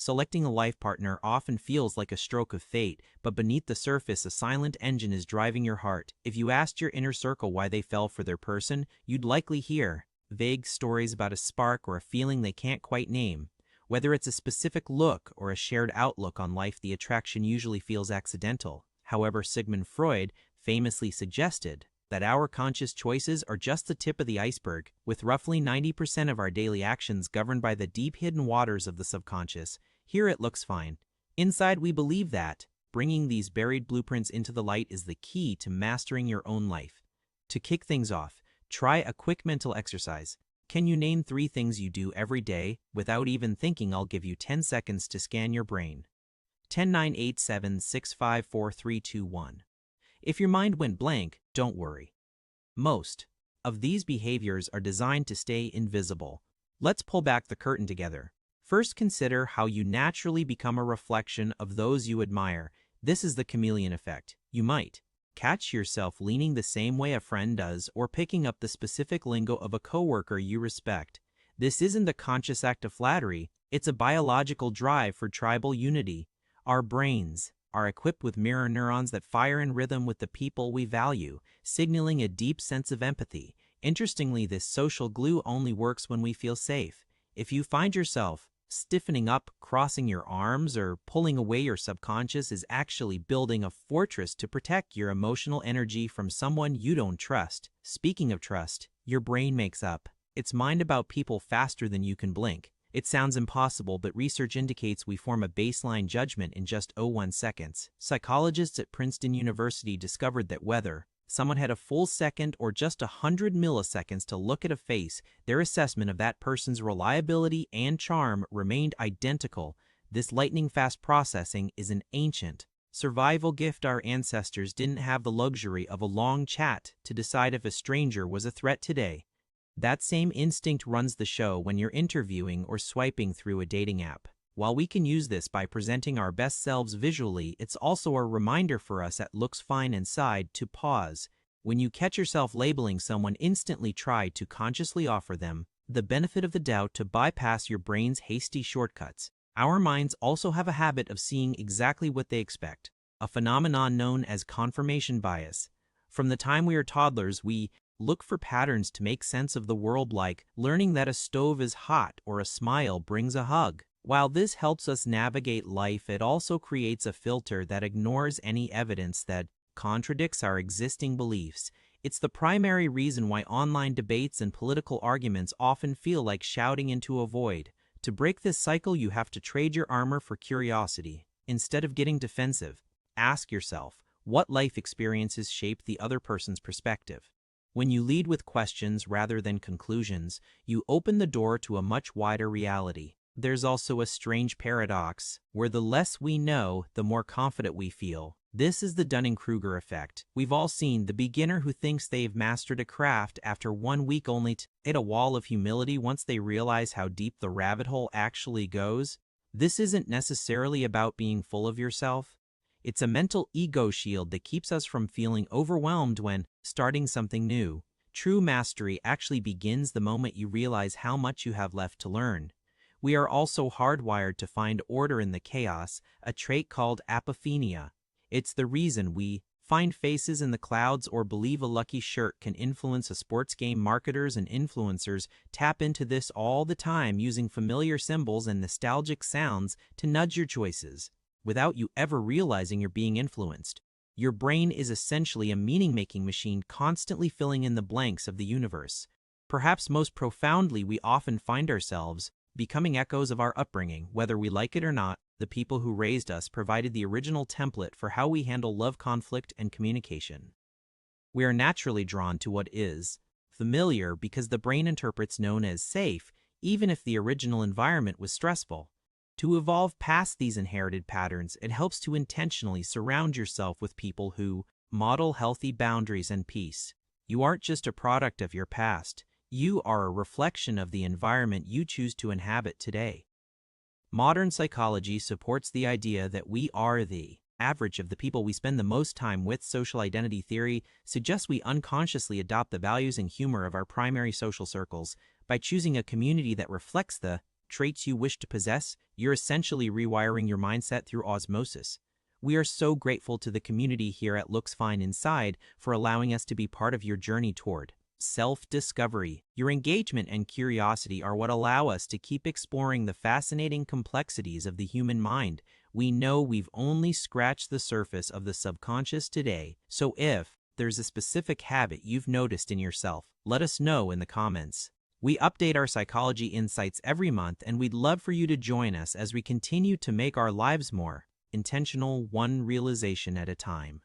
Selecting a life partner often feels like a stroke of fate, but beneath the surface, a silent engine is driving your heart. If you asked your inner circle why they fell for their person, you'd likely hear vague stories about a spark or a feeling they can't quite name. Whether it's a specific look or a shared outlook on life, the attraction usually feels accidental. However, Sigmund Freud famously suggested that our conscious choices are just the tip of the iceberg, with roughly 90% of our daily actions governed by the deep hidden waters of the subconscious. Here it looks fine. Inside, we believe that bringing these buried blueprints into the light is the key to mastering your own life. To kick things off, try a quick mental exercise. Can you name 3 things you do every day without even thinking? I'll give you 10 seconds to scan your brain. 10, 9, 8, 7, 6, 5, 4, 3, 2, 1. If your mind went blank, don't worry. Most of these behaviors are designed to stay invisible. Let's pull back the curtain together. First, consider how you naturally become a reflection of those you admire. This is the chameleon effect. You might catch yourself leaning the same way a friend does or picking up the specific lingo of a coworker you respect. This isn't a conscious act of flattery, it's a biological drive for tribal unity. Our brains are equipped with mirror neurons that fire in rhythm with the people we value, signaling a deep sense of empathy. Interestingly, this social glue only works when we feel safe. If you find yourself stiffening up, crossing your arms, or pulling away, your subconscious is actually building a fortress to protect your emotional energy from someone you don't trust. Speaking of trust, your brain makes up its mind about people faster than you can blink. It sounds impossible, but research indicates we form a baseline judgment in just 0.1 seconds. Psychologists at Princeton University discovered that whether someone had a full second or just 100 milliseconds to look at a face, their assessment of that person's reliability and charm remained identical. This lightning-fast processing is an ancient survival gift. Our ancestors didn't have the luxury of a long chat to decide if a stranger was a threat. Today, that same instinct runs the show when you're interviewing or swiping through a dating app. While we can use this by presenting our best selves visually, it's also a reminder for us that looks fine inside to pause. When you catch yourself labeling someone, instantly try to consciously offer them the benefit of the doubt to bypass your brain's hasty shortcuts. Our minds also have a habit of seeing exactly what they expect, a phenomenon known as confirmation bias. From the time we are toddlers, we look for patterns to make sense of the world, like learning that a stove is hot or a smile brings a hug. While this helps us navigate life, it also creates a filter that ignores any evidence that contradicts our existing beliefs. It's the primary reason why online debates and political arguments often feel like shouting into a void. To break this cycle, you have to trade your armor for curiosity. Instead of getting defensive, ask yourself, what life experiences shape the other person's perspective? When you lead with questions rather than conclusions, you open the door to a much wider reality. There's also a strange paradox, where the less we know, the more confident we feel. This is the Dunning-Kruger effect. We've all seen the beginner who thinks they've mastered a craft after 1 week, only to hit a wall of humility once they realize how deep the rabbit hole actually goes. This isn't necessarily about being full of yourself. It's a mental ego shield that keeps us from feeling overwhelmed when starting something new. True mastery actually begins the moment you realize how much you have left to learn. We are also hardwired to find order in the chaos, a trait called apophenia. It's the reason we find faces in the clouds or believe a lucky shirt can influence a sports game. Marketers and influencers tap into this all the time, using familiar symbols and nostalgic sounds to nudge your choices, without you ever realizing you're being influenced. Your brain is essentially a meaning-making machine, constantly filling in the blanks of the universe. Perhaps most profoundly, we often find ourselves becoming echoes of our upbringing. Whether we like it or not, the people who raised us provided the original template for how we handle love, conflict, and communication. We are naturally drawn to what is familiar because the brain interprets known as safe, even if the original environment was stressful. To evolve past these inherited patterns, it helps to intentionally surround yourself with people who model healthy boundaries and peace. You aren't just a product of your past. You are a reflection of the environment you choose to inhabit today. Modern psychology supports the idea that we are the average of the people we spend the most time with. Social identity theory suggests we unconsciously adopt the values and humor of our primary social circles. By choosing a community that reflects the traits you wish to possess, you're essentially rewiring your mindset through osmosis. We are so grateful to the community here at Looks Fine Inside for allowing us to be part of your journey toward self-discovery. Your engagement and curiosity are what allow us to keep exploring the fascinating complexities of the human mind. We know we've only scratched the surface of the subconscious today, so if there's a specific habit you've noticed in yourself, let us know in the comments. We update our psychology insights every month, and we'd love for you to join us as we continue to make our lives more intentional, one realization at a time.